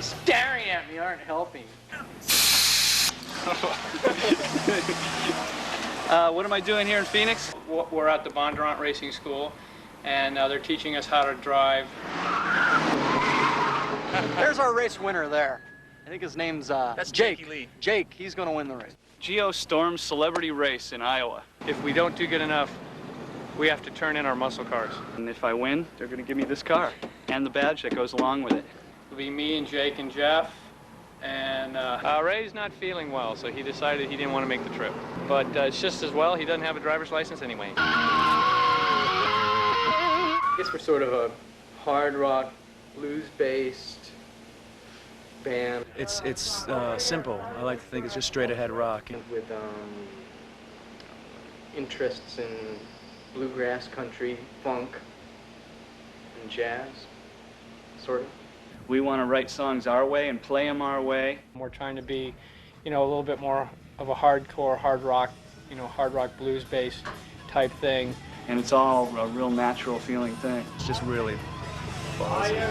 guys staring at me aren't helping. What am I doing here in Phoenix? We're at the Bondurant Racing School, and they're teaching us how to drive. There's our race winner there. I think his name's That's Jake. Lee. Jake, he's gonna win the race. Geostorm Celebrity Race in Iowa. If we don't do good enough, we have to turn in our muscle cars. And if I win, they're gonna give me this car and the badge that goes along with it. It'll be me and Jake and Jeff, and Ray's not feeling well, so he decided he didn't want to make the trip. But it's just as well, he doesn't have a driver's license anyway. I guess we're sort of a hard rock, blues-based band. It's simple. I like to think it's just straight ahead rock. With interests in bluegrass, country, funk, and jazz, sort of. We want to write songs our way and play them our way. We're trying to be, you know, a little bit more of a hardcore, hard rock, you know, hard rock blues-based type thing. And it's all a real natural feeling thing. It's just really ballsy.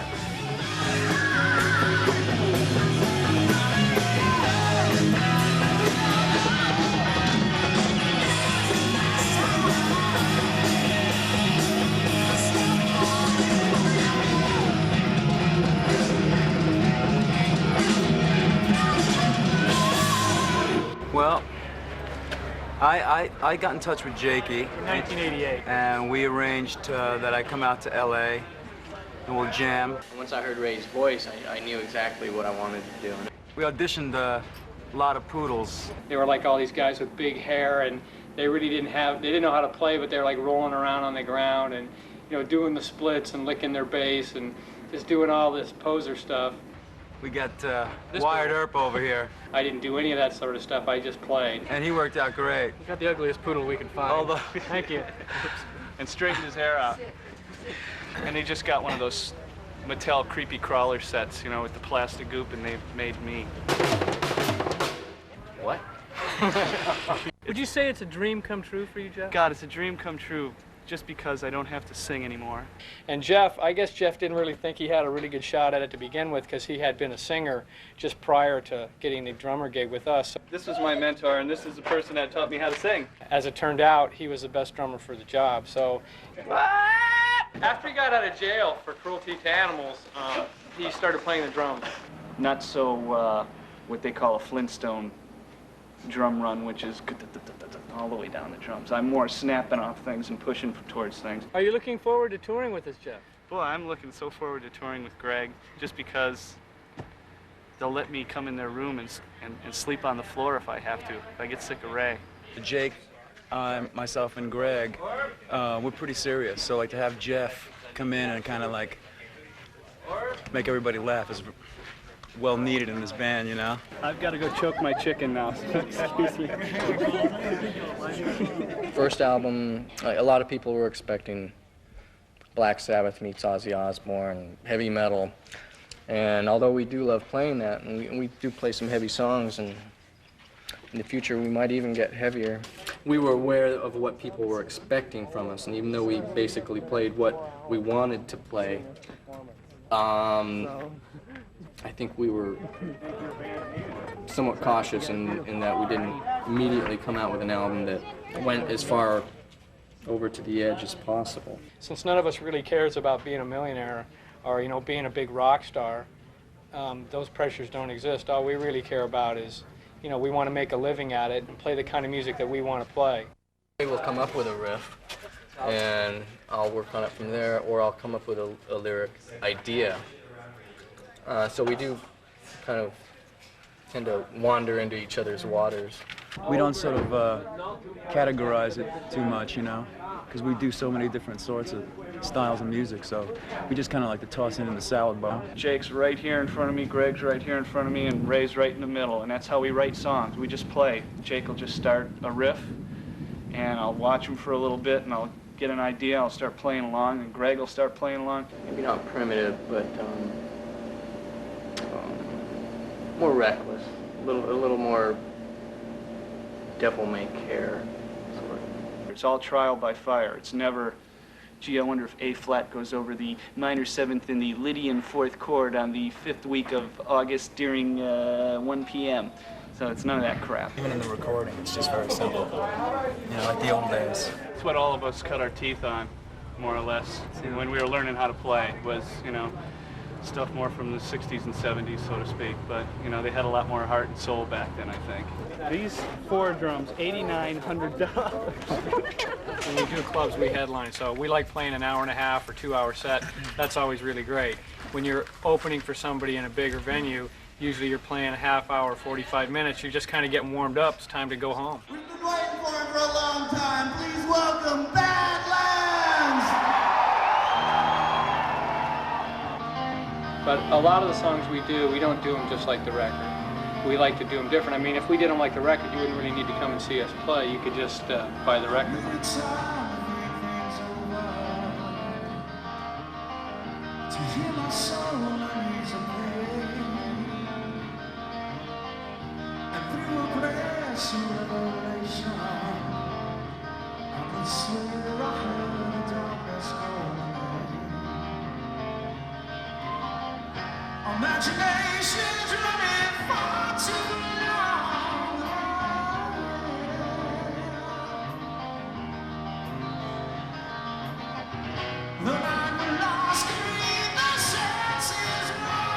Well, I got in touch with Jakey. In 1988. And we arranged that I come out to LA and we'll jam. Once I heard Ray's voice, I knew exactly what I wanted to do. We auditioned a lot of poodles. They were like all these guys with big hair, and they really didn't know how to play, but they were like rolling around on the ground and, you know, doing the splits and licking their bass and just doing all this poser stuff. We got Wired Earp over here. I didn't do any of that sort of stuff, I just played. And he worked out great. We got the ugliest poodle we could find. Although, thank you. And straightened his hair out. And he just got one of those Mattel creepy crawler sets, you know, with the plastic goop, and they made me. What? Would you say it's a dream come true for you, Jeff? God, it's a dream come true just because I don't have to sing anymore. And Jeff, I guess Jeff didn't really think he had a really good shot at it to begin with because he had been a singer just prior to getting the drummer gig with us. This was my mentor, and this is the person that taught me how to sing. As it turned out, he was the best drummer for the job, so. After he got out of jail for cruelty to animals, he started playing the drums. Not so what they call a Flintstone drum run, which is all the way down the drums. I'm more snapping off things and pushing towards things. Are you looking forward to touring with us, Jeff? Boy, I'm looking so forward to touring with Greg, just because they'll let me come in their room and sleep on the floor if I have to, if I get sick of Ray. Jake, myself, and Greg, we're pretty serious. So like to have Jeff come in and kind of like make everybody laugh is well needed in this band, you know? I've got to go choke my chicken now. Excuse me. First album, a lot of people were expecting Black Sabbath meets Ozzy Osbourne, heavy metal. And although we do love playing that, and we do play some heavy songs, and in the future we might even get heavier. We were aware of what people were expecting from us, and even though we basically played what we wanted to play, I think we were somewhat cautious in that we didn't immediately come out with an album that went as far over to the edge as possible. Since none of us really cares about being a millionaire or, you know, being a big rock star, those pressures don't exist. All we really care about is, you know, we want to make a living at it and play the kind of music that we want to play. We'll come up with a riff, and I'll work on it from there, or I'll come up with a lyric idea. So we do kind of tend to wander into each other's waters. We don't sort of categorize it too much, you know, because we do so many different sorts of styles of music, so we just kind of like to toss it in the salad bowl. Jake's right here in front of me, Greg's right here in front of me, and Ray's right in the middle, and that's how we write songs. We just play. Jake will just start a riff, and I'll watch him for a little bit, and I'll get an idea, I'll start playing along, and Greg will start playing along. Maybe not primitive, but more reckless, a little more devil may care sort of. It's all trial by fire. It's never Gee, I wonder if A flat goes over the minor 7th in the Lydian 4th chord on the 5th week of August during 1 p.m. So it's none of that crap. Even in the recording, it's just very simple. You know, like the old days. It's what all of us cut our teeth on, more or less, when we were learning how to play, was, you know, stuff more from the 60s and 70s, so to speak. But, you know, they had a lot more heart and soul back then, I think. These 4 drums, $8,900. When we do clubs, we headline, so we like playing an hour and a half or 2-hour set. That's always really great. When you're opening for somebody in a bigger venue, usually you're playing a half hour, 45 minutes. You're just kind of getting warmed up. It's time to go home. We've been waiting for it for a long time. Please welcome Badlands! But a lot of the songs we don't do them just like the record. We like to do them different. I mean, if we did them like the record, you wouldn't really need to come and see us play. You could just buy the record. To hear my soul uneasy and through a grass revelation, I can swear I heard the darkness calling. Imagination's running far too long. The night we're lost in the senses wrong.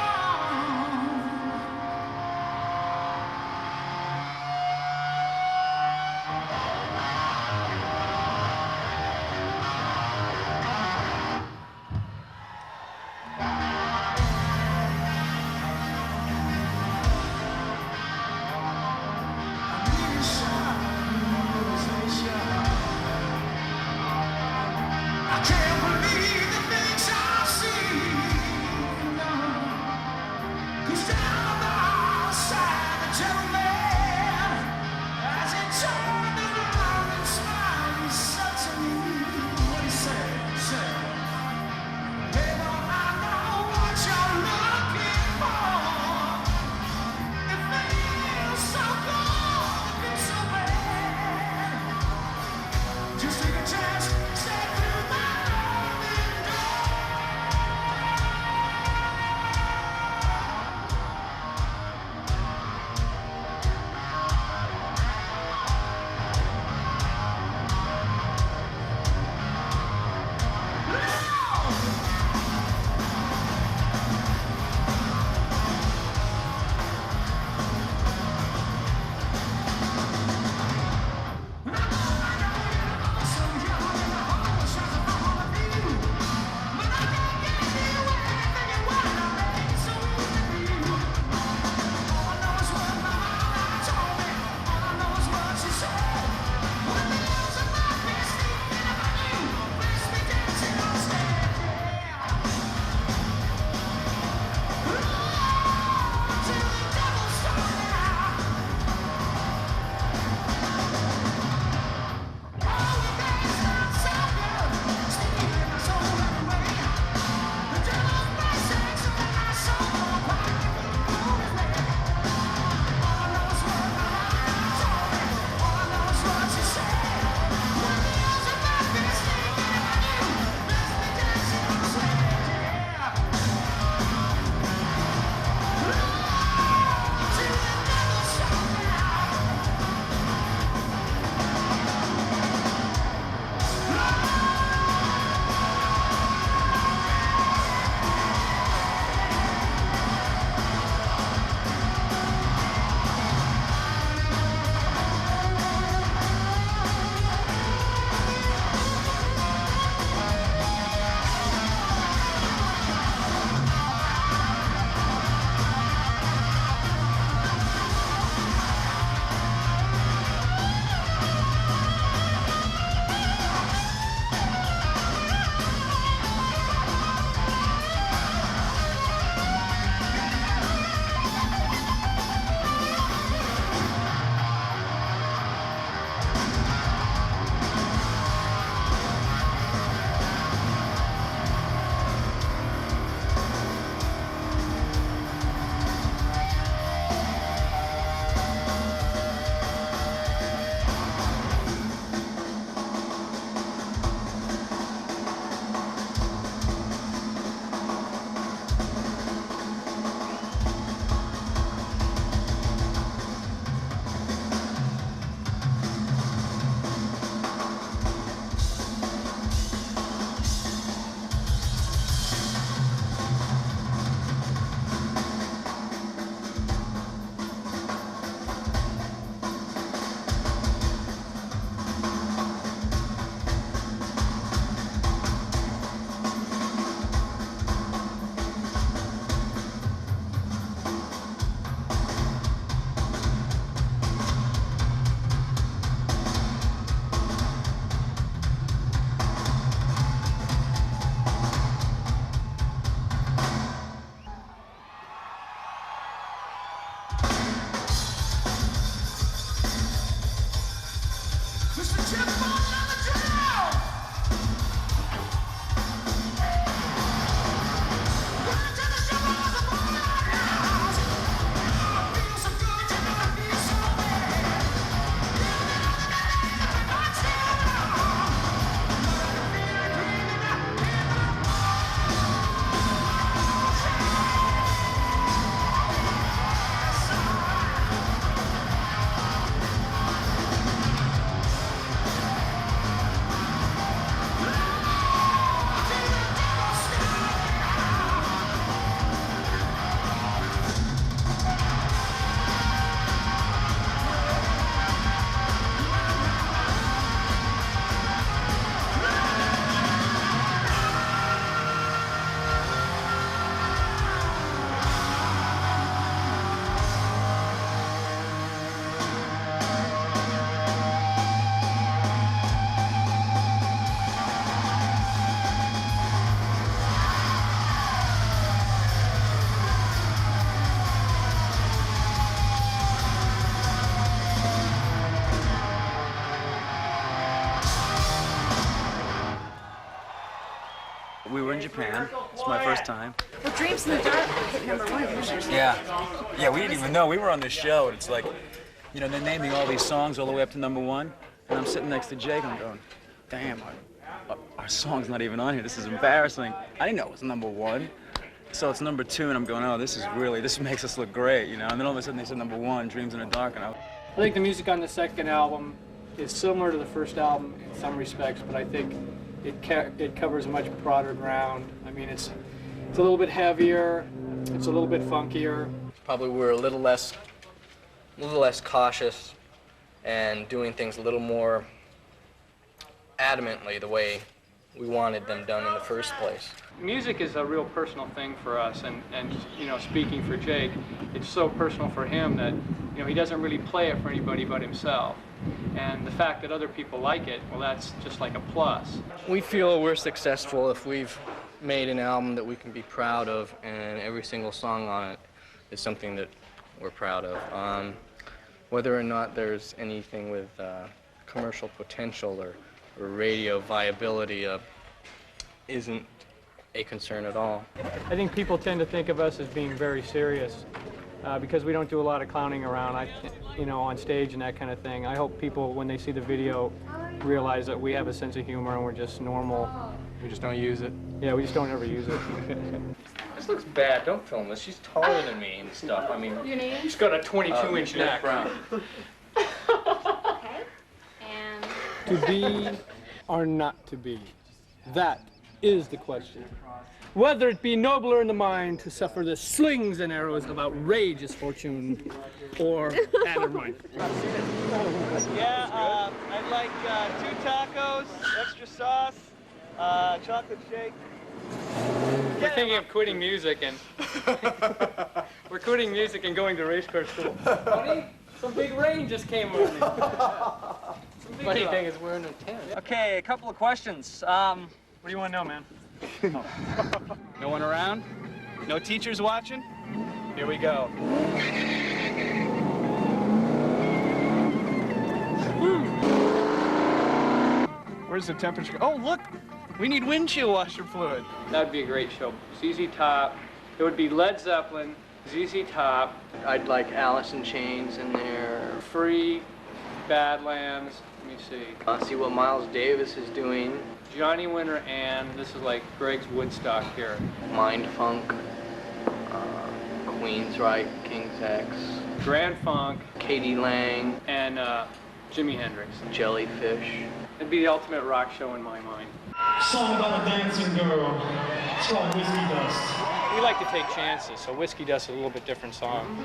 I need a shot of realization. I can't believe the things I see. Cause down on the outside, the gentleman, as he turned around and smiled, he said to me, what he said, hey, boy, I know what you're looking for. It feels so good, it feels so bad. Just take a chance, step through my door. we were in Japan. It's my first time. Well, Dreams in the Dark hit #1. Yeah, we didn't even know. We were on this show, and it's like, you know, they're naming all these songs all the way up to #1, and I'm sitting next to Jake, and I'm going, damn, our song's not even on here. This is embarrassing. I didn't know it was #1. So it's #2, and I'm going, oh, this makes us look great, you know? And then all of a sudden they said #1, Dreams in the Dark, and I think the music on the second album is similar to the first album in some respects, but I think it covers much broader ground. I mean, it's a little bit heavier, it's a little bit funkier. Probably we're a little less cautious and doing things a little more adamantly the way we wanted them done in the first place. Music is a real personal thing for us, and you know, speaking for Jake, it's so personal for him that, you know, he doesn't really play it for anybody but himself. And the fact that other people like it, well, that's just like a plus. We feel we're successful if we've made an album that we can be proud of, and every single song on it is something that we're proud of. Whether or not there's anything with commercial potential or radio viability isn't a concern at all. I think people tend to think of us as being very serious because we don't do a lot of clowning around, you know, on stage and that kind of thing. I hope people, when they see the video, realize that we have a sense of humor and we're just normal. We just don't use it. Yeah, we just don't ever use it. This looks bad. Don't film this. She's taller than me and stuff. I mean, Your name? She's got a 22-inch neck. Okay. And To be or not to be? That is the question. Whether it be nobler in the mind to suffer the slings and arrows of outrageous fortune, or Addermine. Yeah, I'd like 2 tacos, extra sauce, chocolate shake. We're thinking of quitting music and we're quitting music and going to race car school. Funny, some big rain just came over me. Funny thing is we're in a tent. Okay, a couple of questions. What do you want to know, man? No one around? No teachers watching? Here we go. Where's the temperature? Oh, look! We need windshield washer fluid. That would be a great show. ZZ Top. It would be Led Zeppelin, ZZ Top, I'd like Alice in Chains in there. Free, Badlands. Let me see. See what Miles Davis is doing. Johnny Winter and this is like Greg's Woodstock here. Mind Funk, Queensryche, King's X, Grand Funk Katie Lang, and Jimi Hendrix. Jellyfish. It'd be the ultimate rock show in my mind. Song about a dancing girl. It's called Whiskey Dust. We like to take chances, so Whiskey Dust is a little bit different song.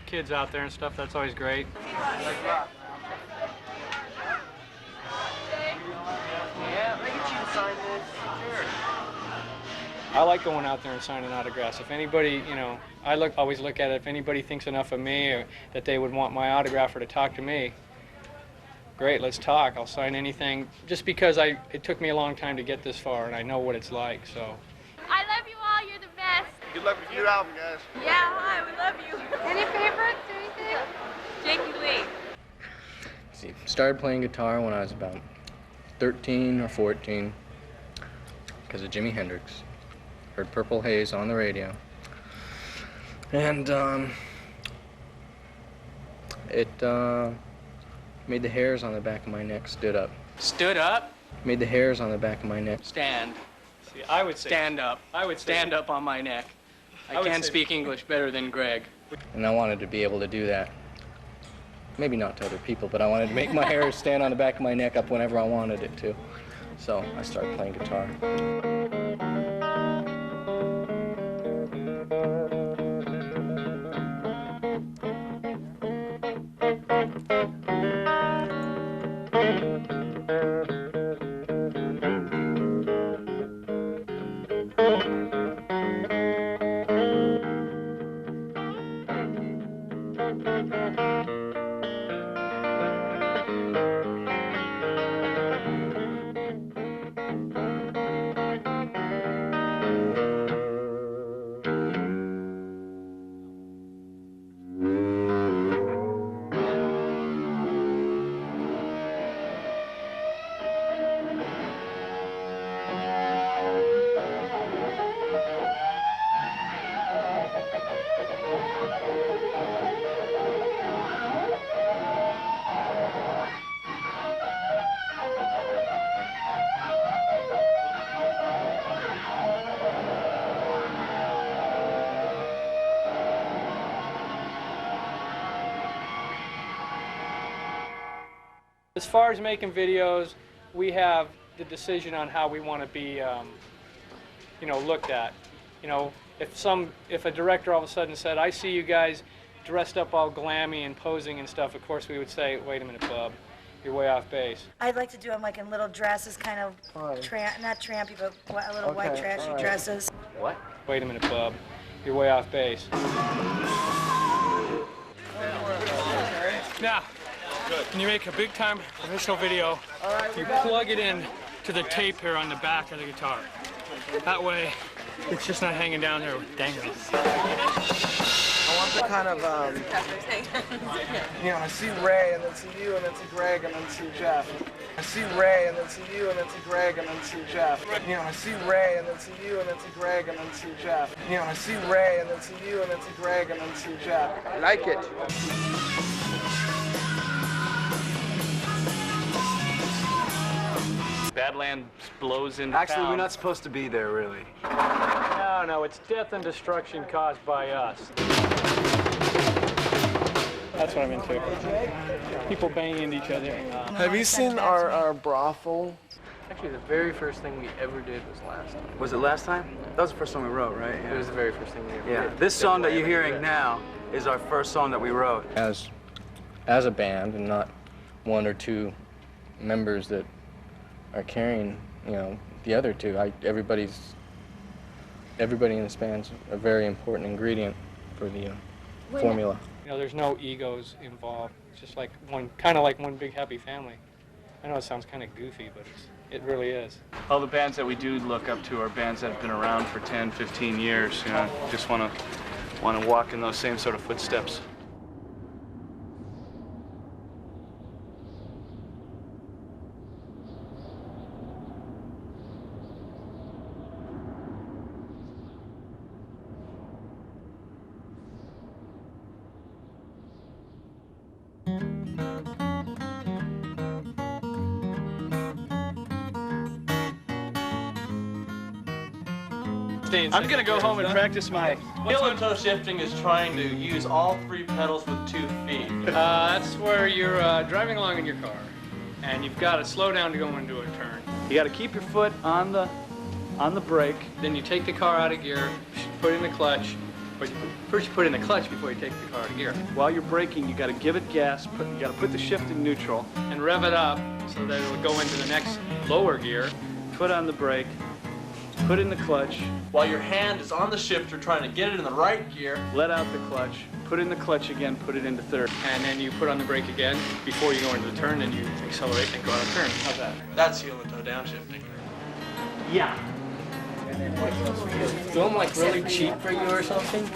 kids out there and stuff. That's always great. Yeah, I get you to sign this. Sure. I like going out there and signing autographs. If anybody, you know, always look at it. If anybody thinks enough of me or that they would want my autograph or to talk to me, great, let's talk. I'll sign anything. Just because it took me a long time to get this far, and I know what it's like. So. I love you all. You're the best. Good luck with your album, guys. Yeah, hi. We love you. Any favorites or anything? Jakey Lee. See, started playing guitar when I was about 13 or 14 because of Jimi Hendrix. Heard Purple Haze on the radio. And it made the hairs on the back of my neck stood up. Stood up? Made the hairs on the back of my neck. Stand. See, I would say Stand up. I would say Stand up on my neck. I would can say- speak English better than Greg. And I wanted to be able to do that. Maybe not to other people, but I wanted to make my hair stand on the back of my neck up whenever I wanted it to. So I started playing guitar. As far as making videos, we have the decision on how we want to be, you know, looked at. You know, if a director all of a sudden said, "I see you guys dressed up all glammy and posing and stuff," of course we would say, "Wait a minute, bub, you're way off base." I'd like to do them like in little dresses, kind of, not trampy, but little white trashy dresses. What? Wait a minute, bub, you're way off base. Now, when you make a big-time professional video, you plug it in to the tape here on the back of the guitar. That way, it's just not hanging down there dangling. I want the kind of, you know, I see Ray, and then see you, and then see Greg, and then see Jeff. I see Ray, and then see you, and then see Greg, and then see Jeff. You know, I see Ray, and then see you, and then see Greg, and then see Jeff. You know, I see Ray, and then see you, and then see Greg, and then see Jeff. I like it. Badlands blows into Actually, town. we're not supposed to be there, really. No, it's death and destruction caused by us. That's what I'm into. People banging into each other. Have you seen our brothel? Actually, the very first thing we ever did was last time. Was it last time? That was the first song we wrote, right? It was the very first thing we ever Yeah. did. This song that you're hearing now is our first song that we wrote. As a band and not one or two members that are carrying, you know, the other two. Everybody in this band's a very important ingredient for the formula. You know, there's no egos involved. It's just like kind of like one big happy family. I know it sounds kind of goofy, but it really is. All the bands that we do look up to are bands that have been around for 10, 15 years. You know, just want to walk in those same sort of footsteps. I'm gonna go home and practice my heel and toe shifting is trying to use all three pedals with 2 feet. That's where you're driving along in your car, and you've got to slow down to go into a turn. You got to keep your foot on the brake. Then you take the car out of gear, put in the clutch, But first you put in the clutch before you take the car to gear. While you're braking, you got to give it gas. You got to put the shift in neutral. And rev it up so that it'll go into the next lower gear. Put on the brake. Put in the clutch. While your hand is on the shifter trying to get it in the right gear. Let out the clutch. Put in the clutch again. Put it into third. And then you put on the brake again before you go into the turn, and you accelerate and go on a turn. How's that? That's heel and toe downshifting. Yeah. Do them like really cheap for you or something?